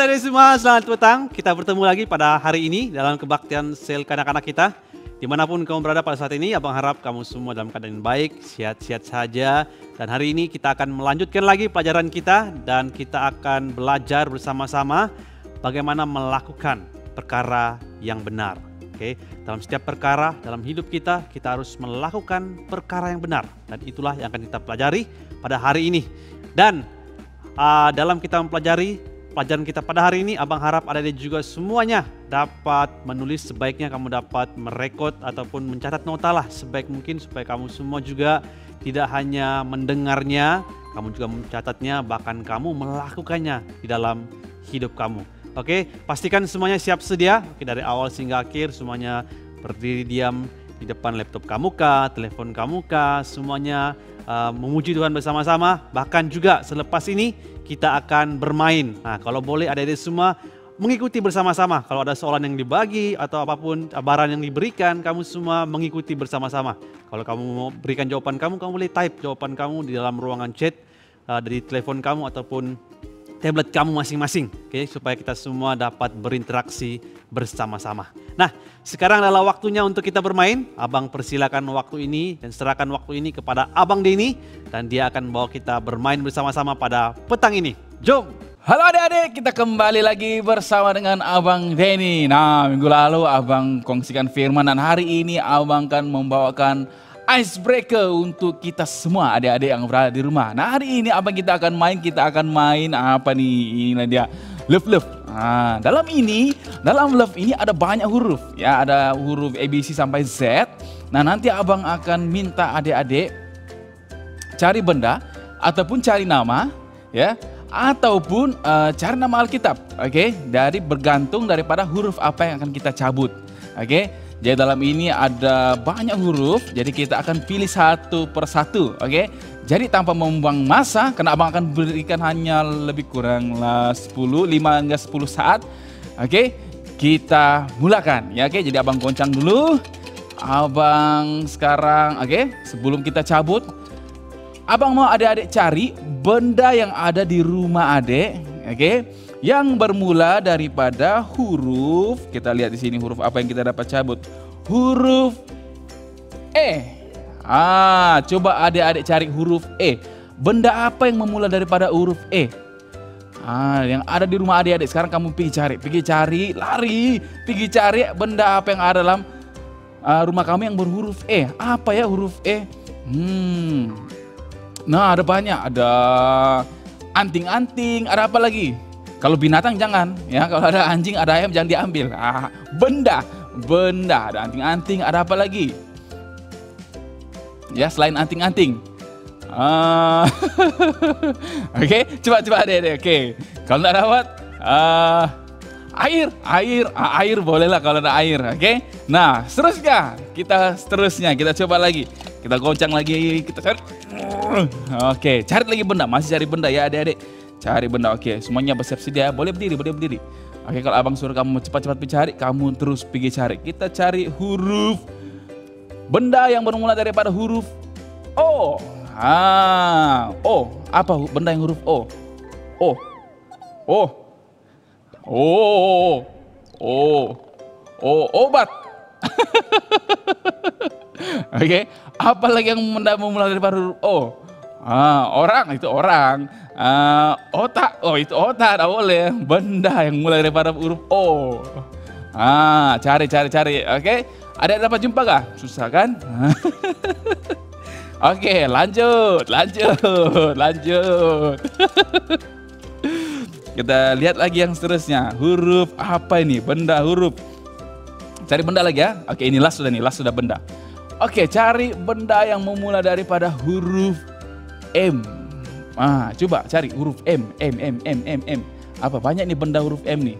adik-adik semua, selamat petang. Kita bertemu lagi pada hari ini dalam kebaktian sel kanak-kanak kita. Dimanapun kamu berada pada saat ini, abang harap kamu semua dalam keadaan baik, sehat-sehat saja. Dan hari ini kita akan melanjutkan lagi pelajaran kita dan kita akan belajar bersama-sama bagaimana melakukan perkara yang benar. Oke, dalam setiap perkara dalam hidup kita, kita harus melakukan perkara yang benar. Dan itulah yang akan kita pelajari pada hari ini. Dan dalam kita mempelajari pelajaran kita pada hari ini, abang harap adik-adik juga semuanya dapat menulis, sebaiknya kamu dapat merekod ataupun mencatat nota lah sebaik mungkin supaya kamu semua juga tidak hanya mendengarnya, kamu juga mencatatnya, bahkan kamu melakukannya di dalam hidup kamu. Oke, pastikan semuanya siap sedia. Oke, dari awal hingga akhir semuanya berdiri diam di depan laptop kamu kah, telepon kamu kah, semuanya memuji Tuhan bersama-sama. Bahkan juga selepas ini kita akan bermain. Nah, kalau boleh adik-adik semua mengikuti bersama-sama. Kalau ada soalan yang dibagi atau apapun cabaran yang diberikan, kamu semua mengikuti bersama-sama. Kalau kamu mau berikan jawaban kamu boleh type jawaban kamu di dalam ruangan chat dari telepon kamu ataupun tablet kamu masing-masing, oke, supaya kita semua dapat berinteraksi bersama-sama. Nah, sekarang adalah waktunya untuk kita bermain. Abang persilakan waktu ini dan serahkan waktu ini kepada Abang Denny dan dia akan bawa kita bermain bersama-sama pada petang ini. Jom! Halo adik-adik, kita kembali lagi bersama dengan Abang Denny. Nah, minggu lalu Abang kongsikan firman dan hari ini Abang akan membawakan icebreaker untuk kita semua adik-adik yang berada di rumah. Nah, hari ini kita akan main apa nih? Inilah dia, love. Nah, dalam love ini ada banyak huruf ya, ada huruf ABC sampai Z. Nah, nanti Abang akan minta adik-adik cari benda ataupun cari nama ya, ataupun cari nama Alkitab. Oke, dari bergantung daripada huruf apa yang akan kita cabut. Oke. Jadi dalam ini ada banyak huruf, jadi kita akan pilih satu persatu, oke? Jadi tanpa membuang masa, karena abang akan berikan hanya lebih kurang 5 hingga 10 saat, oke? Kita mulakan, ya oke? Jadi abang goncang dulu, abang sekarang, oke? Sebelum kita cabut, abang mau adik-adik cari benda yang ada di rumah adik, oke? Yang bermula daripada huruf, kita lihat di sini huruf apa yang kita dapat cabut. Huruf E. Coba adik-adik cari huruf E. Benda apa yang memula daripada huruf E? Yang ada di rumah adik-adik. Sekarang kamu pergi cari, lari, pergi cari benda apa yang ada dalam rumah kamu yang berhuruf E. Apa ya huruf E? Nah, ada banyak, ada anting-anting, ada apa lagi? Kalau binatang jangan, ya. Kalau ada anjing, ada ayam jangan diambil. Benda, ada anting-anting, ada apa lagi? Ya, selain anting-anting. Oke, coba deh. Oke, kalau nggak dapat, air bolehlah kalau ada air. Oke, nah seterusnya kita coba lagi, kita goncang lagi, kita cari. Oke, cari lagi benda, masih cari benda ya adik-adik. Cari benda, oke. Semuanya bersiap sedia, boleh berdiri. Oke, kalau abang suruh kamu cepat-cepat mencari, kamu terus pergi cari. Kita cari huruf benda yang bermula daripada huruf O. O. Apa benda yang huruf O? Obat. Oke, apa lagi yang memulai daripada huruf O? Orang, itu orang. Otak, itu otak, tak boleh. Benda yang mulai daripada huruf O. Cari. Oke, ada dapat jumpa kah? Susah kan? Oke, lanjut. Kita lihat lagi yang seterusnya. Huruf apa ini? Benda huruf. Cari benda lagi ya. Oke, ini last sudah benda. Oke, cari benda yang memulai daripada huruf M. Coba cari huruf M. Apa banyak nih benda huruf M nih?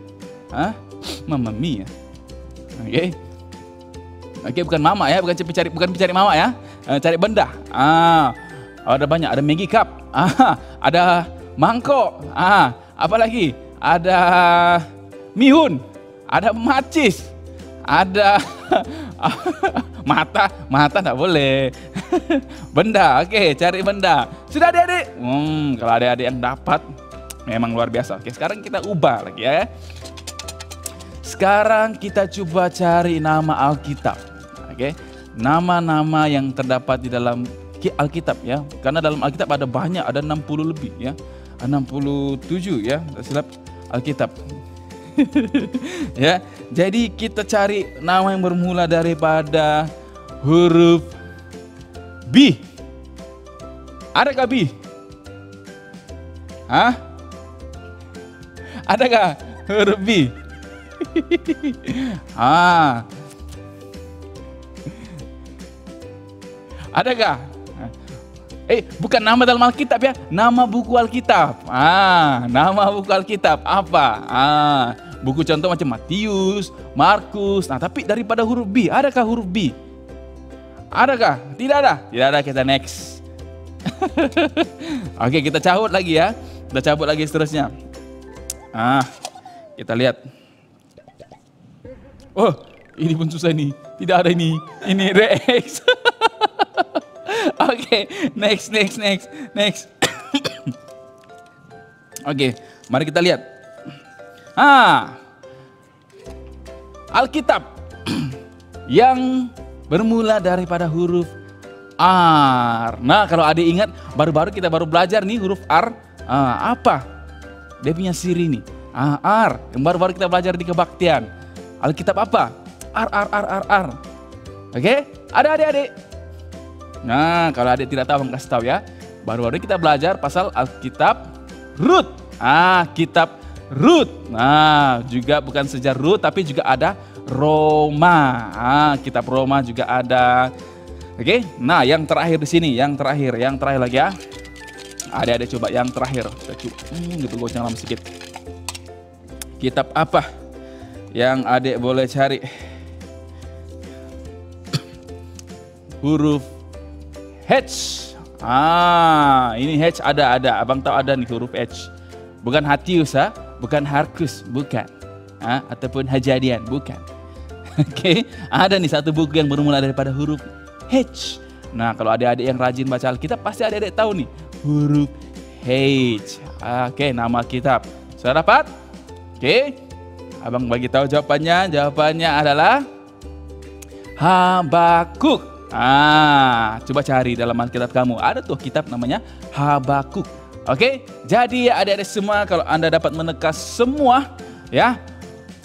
Mamma mia. Oke, bukan mama ya, bukan cari mama ya. Cari benda. Ada banyak, ada Maggie cup. Ada mangkok. Apa lagi? Ada mihun. Ada macis. Ada mata tak boleh. Benda, oke, cari benda. Sudah adik-adik? Kalau adik-adik yang dapat, Memang luar biasa. Oke, sekarang kita ubah lagi ya. Sekarang kita coba cari nama Alkitab. Oke, nama-nama yang terdapat di dalam Alkitab ya. Karena dalam Alkitab ada banyak, ada 60 lebih ya. 67 ya, tak silap Alkitab. Ya, jadi kita cari nama yang bermula daripada huruf B. Adakah B? Hah? Adakah huruf B? Adakah? Bukan nama dalam Alkitab ya, nama buku Alkitab. Nama buku Alkitab apa? Buku contoh macam Matius, Markus. Nah, tapi daripada huruf B, adakah huruf B? Adakah? Tidak ada. Tidak ada, kita next. Oke, kita cabut lagi ya. Kita cabut lagi seterusnya. Kita lihat. Oh, ini pun susah nih. Tidak ada ini. Ini Rex. Oke, next. Oke, mari kita lihat. Alkitab yang bermula daripada huruf R. Nah, kalau adik ingat, kita baru belajar nih huruf R. Apa? Dia punya siri nih. R. Yang baru-baru kita belajar di kebaktian. Alkitab apa? R. Oke? Ada adik-adik? Nah, kalau adik tidak tahu, kasih tahu ya. Baru-baru kita belajar pasal Alkitab Rut. Kitab Rut. Nah, juga bukan saja Rut, tapi juga ada Roma. Kitab Roma juga ada. Oke? Nah, yang terakhir di sini, yang terakhir lagi ya. Adik-adik coba yang terakhir. Kita coba, gitu goncang lama sedikit. Kitab apa yang adik boleh cari? Huruf H. Ini H ada. Abang tahu ada nih huruf H. Bukan Hatius, bukan Harkus, bukan. Ataupun Hajadian, bukan. Oke, ada nih satu buku yang bermula daripada huruf H. Nah, kalau adik-adik yang rajin baca Alkitab, pasti adik-adik tahu nih huruf H. Oke, nama kitab. Sudah dapat? Oke, abang bagi tahu jawabannya. Jawabannya adalah Habakuk. Coba cari dalam Alkitab kamu. Ada tuh kitab namanya Habakuk. Oke, jadi adik-adik semua, kalau Anda dapat menekas semua ya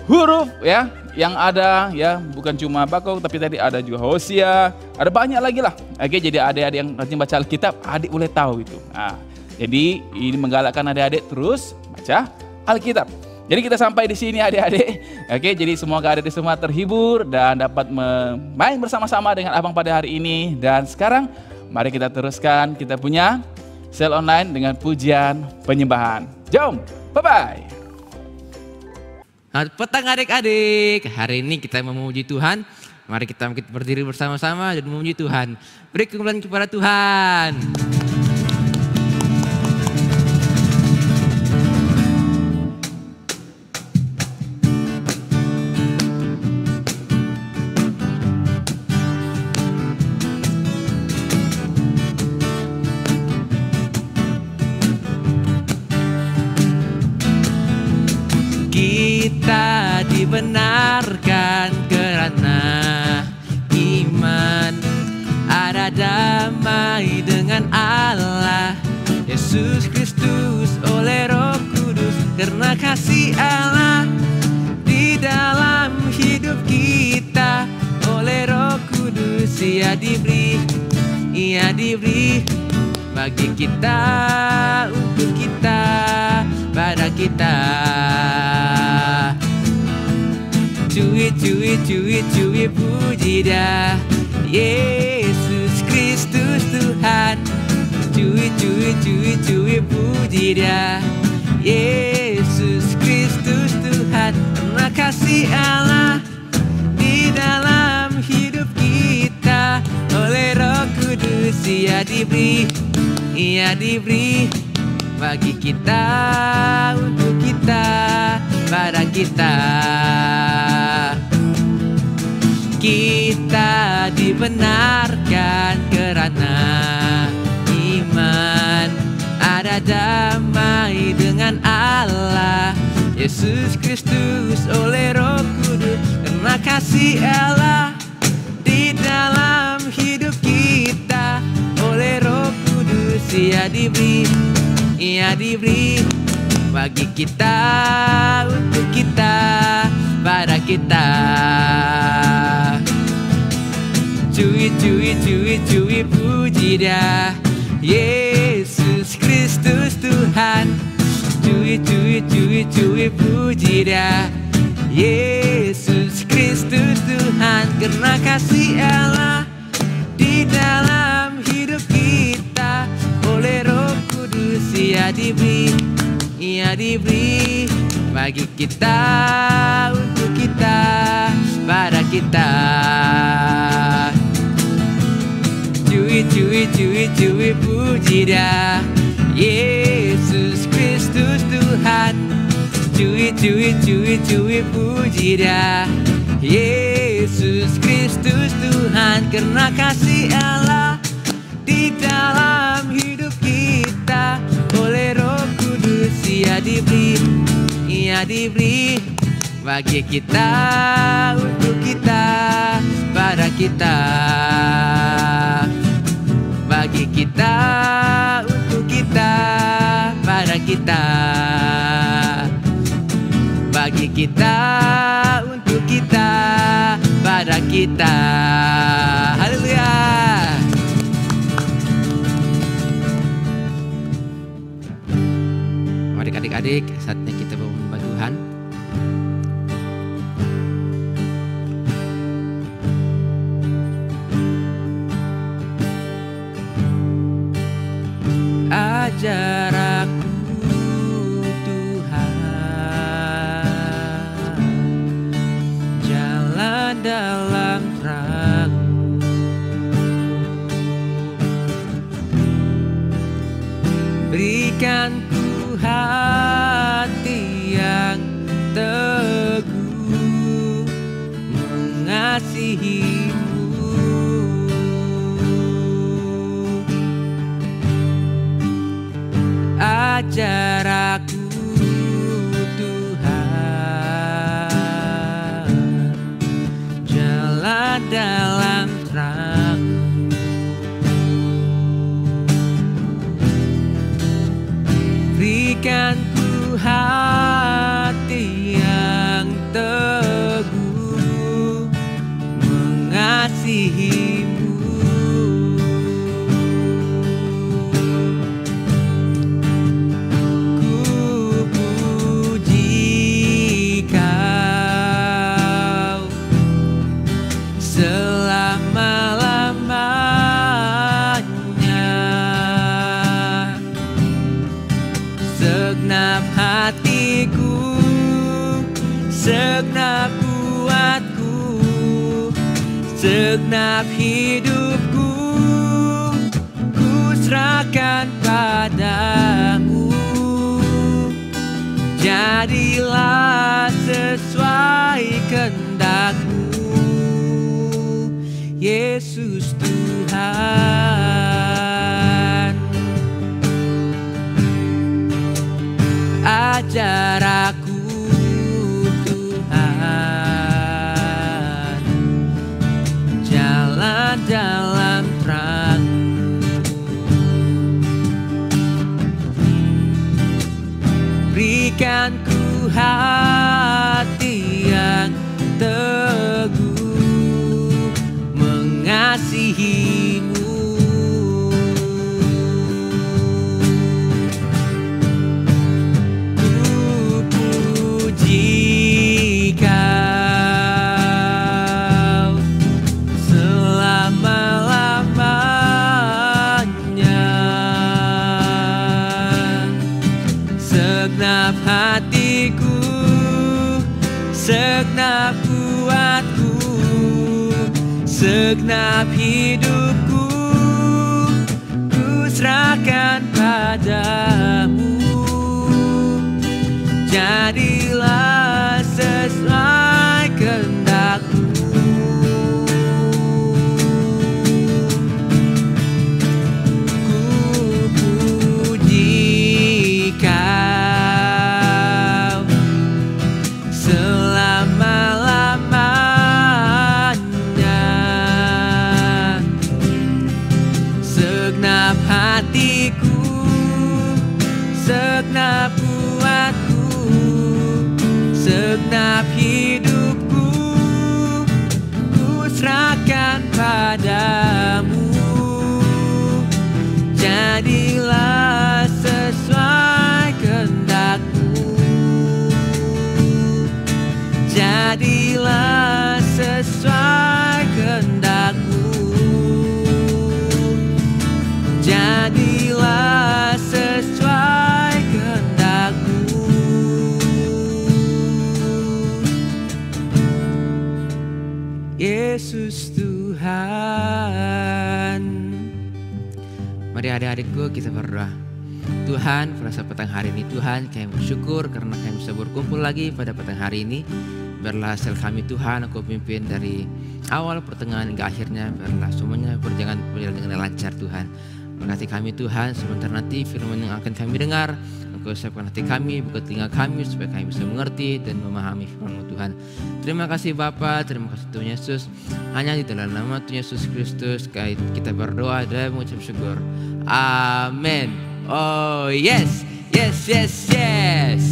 huruf ya yang ada ya, bukan cuma Habakuk tapi tadi ada juga Hosea, ada banyak lagi lah. Oke, jadi adik-adik yang rajin baca Alkitab, adik boleh tahu itu. Jadi ini menggalakkan adik-adik terus baca Alkitab. Jadi kita sampai di sini adik-adik. Oke, jadi semoga adik-adik semua terhibur dan dapat main bersama-sama dengan abang pada hari ini. Dan sekarang mari kita teruskan kita punya sel online dengan pujian penyembahan. Jom, bye-bye. Selamat petang adik-adik. Hari ini kita memuji Tuhan. Mari kita berdiri bersama-sama dan memuji Tuhan. Beri kemuliaan kepada Tuhan. Kita dibenarkan karena iman, ada damai dengan Allah, Yesus Kristus oleh Roh Kudus, karena kasih Allah di dalam hidup kita oleh Roh Kudus. Ia diberi bagi kita, untuk kita, pada kita. Cuy puji dah Yesus Kristus Tuhan. Cuy puji dah Yesus Kristus Tuhan. Karena kasih Allah di dalam hidup kita oleh Roh Kudus. Ia diberi bagi kita, untuk kita, pada kita. Kita dibenarkan karena iman, ada kita damai dengan Allah. Yesus Kristus oleh Roh Kudus, karena kasih Allah di dalam hidup kita. Oleh Roh Kudus Ia diberi bagi kita, untuk kita, pada kita. Cuy puji Dia, Yesus Kristus Tuhan. Cuy puji Dia, Yesus Kristus Tuhan, karena kasih Allah di dalam hidup kita. Oleh Roh Kudus Ia diberi bagi kita, untuk kita, pada kita. Cuy puji Dia, Yesus Kristus Tuhan. Cuy puji Dia, Yesus Kristus Tuhan, karena kasih Allah di dalam hidup kita. Oleh Roh Kudus Ia diberi bagi kita, untuk kita, pada kita. Bagi kita, untuk kita, pada kita. Bagi kita, untuk kita, pada kita. Haleluya. Mari adik-adik, saatnya kita menyembah Tuhan. Ajar aku Tuhan jalan dalam terang-Mu, berikan ku hati yang teguh mengasihi-Mu. Ajar aku Tuhan jalan dalam terang, berikan ku hati yang teguh mengasihi-Mu. Segenap kuatku, segenap hidupku, ku serahkan padamu. Jadilah sesuai kehendak-Mu, Yesus Tuhan. Ajar aku dalam terang, berikan ku hati yang teguh mengasihi-Mu. Ku puji Kau selama-lamanya, segenap hatiku, segenap kuatku, segenap hidupku, ku serahkan padamu. Jadilah sesuai kehendak-Mu, ku puji Segenap hidupku ku serahkan padamu. Jadilah sesuai kehendak-Mu. Jadilah sesuai kehendak-Mu. Jadilah sesuai kehendak-Mu. Yesus Tuhan. Mari adik-adikku kita berdoa. Tuhan, pada saat petang hari ini Tuhan, kami bersyukur karena kami bisa berkumpul lagi pada petang hari ini. Biarlah sel kami Tuhan, Engkau pimpin dari awal, pertengahan hingga akhirnya. Biarlah semuanya berjalan dengan lancar Tuhan. Berkati kami Tuhan, sebentar nanti firman yang akan kami dengar, Engkau siapkan hati kami, buka telinga kami supaya kami bisa mengerti dan memahami firman-Mu Tuhan. Terima kasih Bapa, terima kasih Tuhan Yesus. Hanya di dalam nama Tuhan Yesus Kristus kita berdoa dan mengucap syukur. Amin. Oh yes, yes, yes, yes.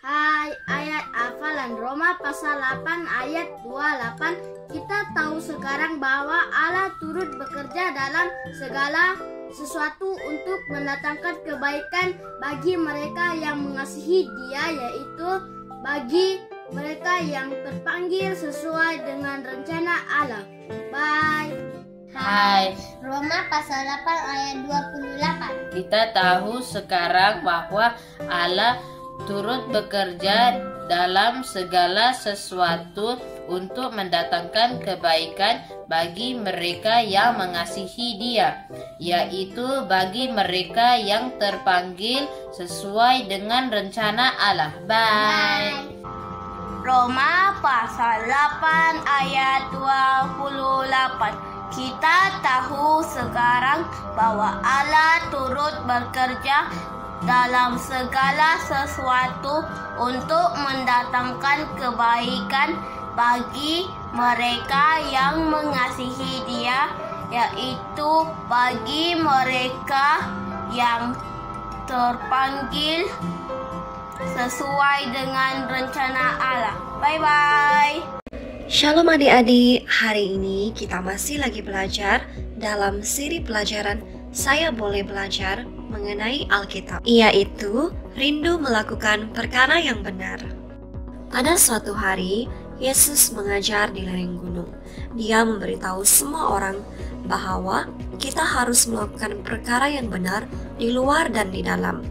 Hai, ayat hafalan Roma pasal 8 ayat 28. Kita tahu sekarang bahwa Allah turut bekerja dalam segala sesuatu untuk mendatangkan kebaikan bagi mereka yang mengasihi Dia, yaitu bagi mereka yang terpanggil sesuai dengan rencana Allah. Bye. Hai, Roma pasal 8 ayat 28. Kita tahu sekarang bahwa Allah turut bekerja dalam segala sesuatu untuk mendatangkan kebaikan bagi mereka yang mengasihi Dia, yaitu bagi mereka yang terpanggil sesuai dengan rencana Allah. Bye. Roma pasal 8 ayat 28. Kita tahu sekarang bahwa Allah turut bekerja dalam segala sesuatu untuk mendatangkan kebaikan bagi mereka yang mengasihi Dia, yaitu bagi mereka yang terpanggil sesuai dengan rencana Allah. Bye-bye. Shalom adik-adik, hari ini kita masih lagi belajar dalam seri pelajaran Saya Boleh Belajar mengenai Alkitab, yaitu rindu melakukan perkara yang benar. Pada suatu hari, Yesus mengajar di lereng gunung. Dia memberitahu semua orang bahwa kita harus melakukan perkara yang benar di luar dan di dalam.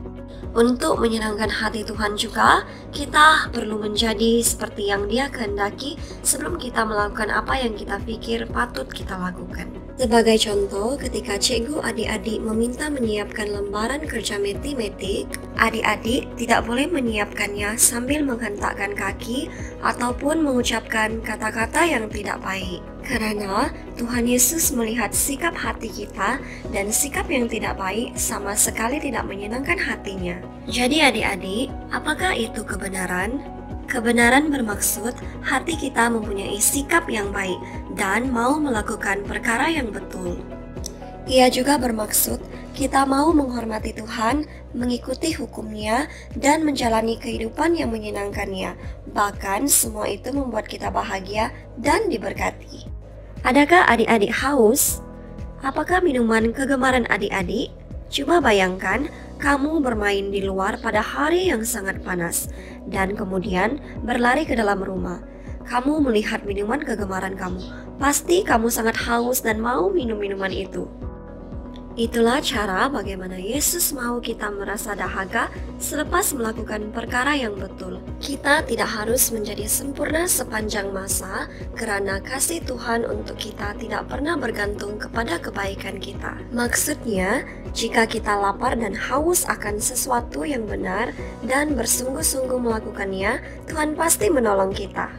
Untuk menyenangkan hati Tuhan juga, kita perlu menjadi seperti yang Dia kehendaki sebelum kita melakukan apa yang kita pikir patut kita lakukan. Sebagai contoh, ketika cikgu adik-adik meminta menyiapkan lembaran kerja matematik, adik-adik tidak boleh menyiapkannya sambil menghentakkan kaki ataupun mengucapkan kata-kata yang tidak baik. Karena Tuhan Yesus melihat sikap hati kita dan sikap yang tidak baik sama sekali tidak menyenangkan hatinya. Jadi adik-adik, apakah itu kebenaran? Kebenaran bermaksud hati kita mempunyai sikap yang baik dan mau melakukan perkara yang betul. Ia juga bermaksud kita mau menghormati Tuhan, mengikuti hukum-Nya, dan menjalani kehidupan yang menyenangkannya. Bahkan semua itu membuat kita bahagia dan diberkati. Adakah adik-adik haus? Apakah minuman kegemaran adik-adik? Coba bayangkan kamu bermain di luar pada hari yang sangat panas dan kemudian berlari ke dalam rumah. Kamu melihat minuman kegemaran kamu. Pasti kamu sangat haus dan mau minum minuman itu. Itulah cara bagaimana Yesus mau kita merasa dahaga selepas melakukan perkara yang betul. Kita tidak harus menjadi sempurna sepanjang masa karena kasih Tuhan untuk kita tidak pernah bergantung kepada kebaikan kita. Maksudnya, jika kita lapar dan haus akan sesuatu yang benar dan bersungguh-sungguh melakukannya, Tuhan pasti menolong kita.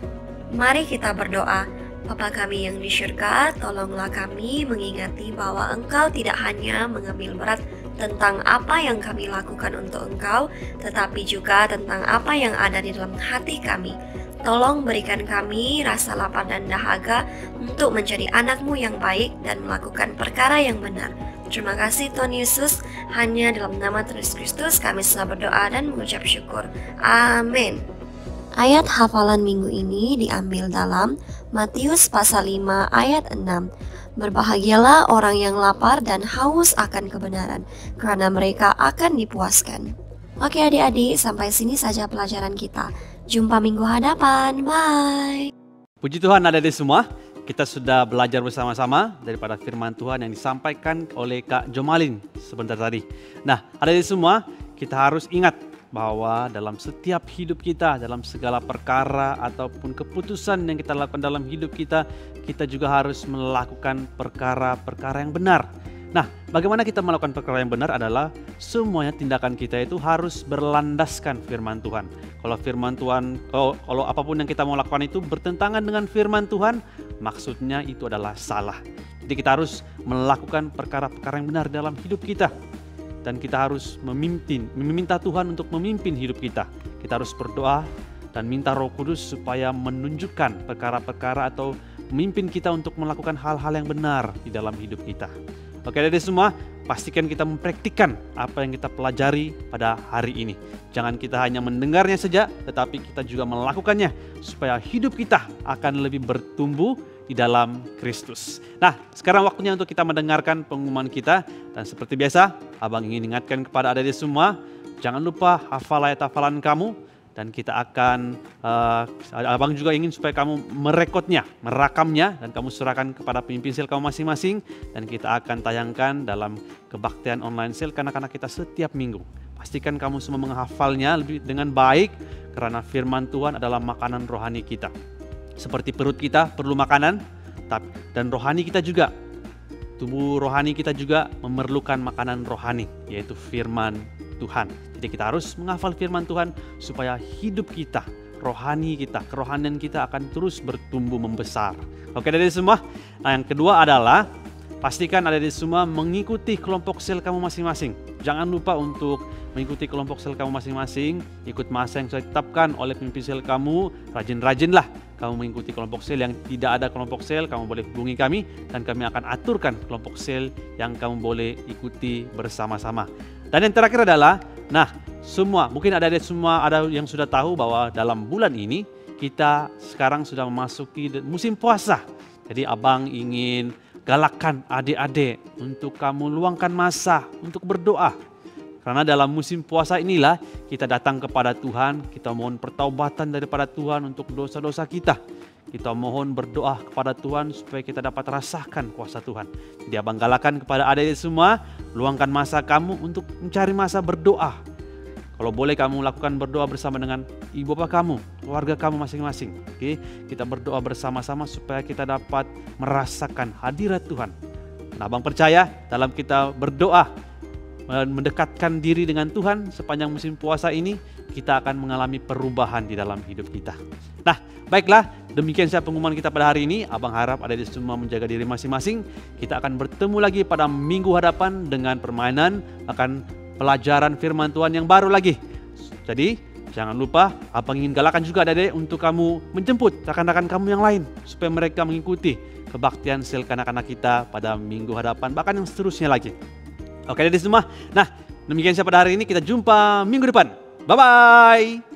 Mari kita berdoa. Bapa kami yang di syurga, tolonglah kami mengingati bahwa Engkau tidak hanya mengambil berat tentang apa yang kami lakukan untuk Engkau, tetapi juga tentang apa yang ada di dalam hati kami. Tolong berikan kami rasa lapar dan dahaga untuk menjadi anak-Mu yang baik dan melakukan perkara yang benar. Terima kasih Tuhan Yesus, hanya dalam nama Tuhan Yesus Kristus kami sudah berdoa dan mengucap syukur. Amin. Ayat hafalan minggu ini diambil dalam Matius pasal 5 ayat 6. Berbahagialah orang yang lapar dan haus akan kebenaran, karena mereka akan dipuaskan. Oke adik-adik, sampai sini saja pelajaran kita. Jumpa minggu hadapan, bye. Puji Tuhan adik-adik semua, kita sudah belajar bersama-sama daripada firman Tuhan yang disampaikan oleh Kak Jomalin sebentar tadi. Nah, adik-adik semua, kita harus ingat bahwa dalam setiap hidup kita, dalam segala perkara ataupun keputusan yang kita lakukan dalam hidup kita, kita juga harus melakukan perkara-perkara yang benar. Nah, bagaimana kita melakukan perkara yang benar adalah semuanya tindakan kita itu harus berlandaskan firman Tuhan. Kalau firman Tuhan, kalau apapun yang kita mau lakukan itu bertentangan dengan firman Tuhan, maksudnya itu adalah salah. Jadi kita harus melakukan perkara-perkara yang benar dalam hidup kita. Dan kita harus meminta Tuhan untuk memimpin hidup kita. Kita harus berdoa dan minta Roh Kudus supaya menunjukkan perkara-perkara atau memimpin kita untuk melakukan hal-hal yang benar di dalam hidup kita. Oke adik-adik semua, pastikan kita mempraktikkan apa yang kita pelajari pada hari ini. Jangan kita hanya mendengarnya saja, tetapi kita juga melakukannya supaya hidup kita akan lebih bertumbuh di dalam Kristus. Nah, sekarang waktunya untuk kita mendengarkan pengumuman kita. Dan seperti biasa, Abang ingin ingatkan kepada adik-adik semua, jangan lupa hafal ayat hafalan kamu. Dan kita akan, Abang juga ingin supaya kamu merakamnya, dan kamu serahkan kepada pemimpin sel kamu masing-masing. Dan kita akan tayangkan dalam kebaktian online sel kanak-kanak kita setiap minggu. Pastikan kamu semua menghafalnya dengan baik, karena firman Tuhan adalah makanan rohani kita. Seperti perut kita perlu makanan, dan rohani kita juga, tubuh rohani kita juga memerlukan makanan rohani, yaitu firman Tuhan. Jadi kita harus menghafal firman Tuhan supaya hidup kita, rohani kita, kerohanian kita akan terus bertumbuh membesar. Oke adik-adik semua. Nah, yang kedua adalah pastikan adik-adik semua mengikuti kelompok sel kamu masing-masing. Jangan lupa untuk mengikuti kelompok sel kamu masing-masing, ikut masa yang sudah ditetapkan oleh pemimpin sel kamu. Rajin-rajinlah kamu mengikuti kelompok sel. Yang tidak ada kelompok sel, kamu boleh hubungi kami dan kami akan aturkan kelompok sel yang kamu boleh ikuti bersama-sama. Dan yang terakhir adalah, mungkin adik-adik semua ada yang sudah tahu bahwa dalam bulan ini kita sekarang sudah memasuki musim puasa. Jadi Abang ingin galakkan adik-adik untuk kamu luangkan masa untuk berdoa. Karena dalam musim puasa inilah kita datang kepada Tuhan, kita mohon pertaubatan daripada Tuhan untuk dosa-dosa kita. Kita mohon berdoa kepada Tuhan supaya kita dapat rasakan kuasa Tuhan. Jadi Abang galakkan kepada adik-adik semua, luangkan masa kamu untuk mencari masa berdoa. Kalau boleh kamu lakukan berdoa bersama dengan ibu bapak kamu, keluarga kamu masing-masing. Oke, kita berdoa bersama-sama supaya kita dapat merasakan hadirat Tuhan. Nah, Abang percaya dalam kita berdoa, mendekatkan diri dengan Tuhan sepanjang musim puasa ini, kita akan mengalami perubahan di dalam hidup kita. Nah, baiklah, demikian saja pengumuman kita pada hari ini. Abang harap adik-adik semua menjaga diri masing-masing. Kita akan bertemu lagi pada minggu hadapan dengan permainan, akan pelajaran firman Tuhan yang baru lagi. Jadi, jangan lupa, Abang ingin galakan juga adik-adik untuk kamu menjemput rekan-rekan kamu yang lain, supaya mereka mengikuti kebaktian sel kanak-kanak kita pada minggu hadapan, bahkan yang seterusnya lagi. Oke adik-adik semua, nah demikian saja pada hari ini, kita jumpa minggu depan. Bye-bye.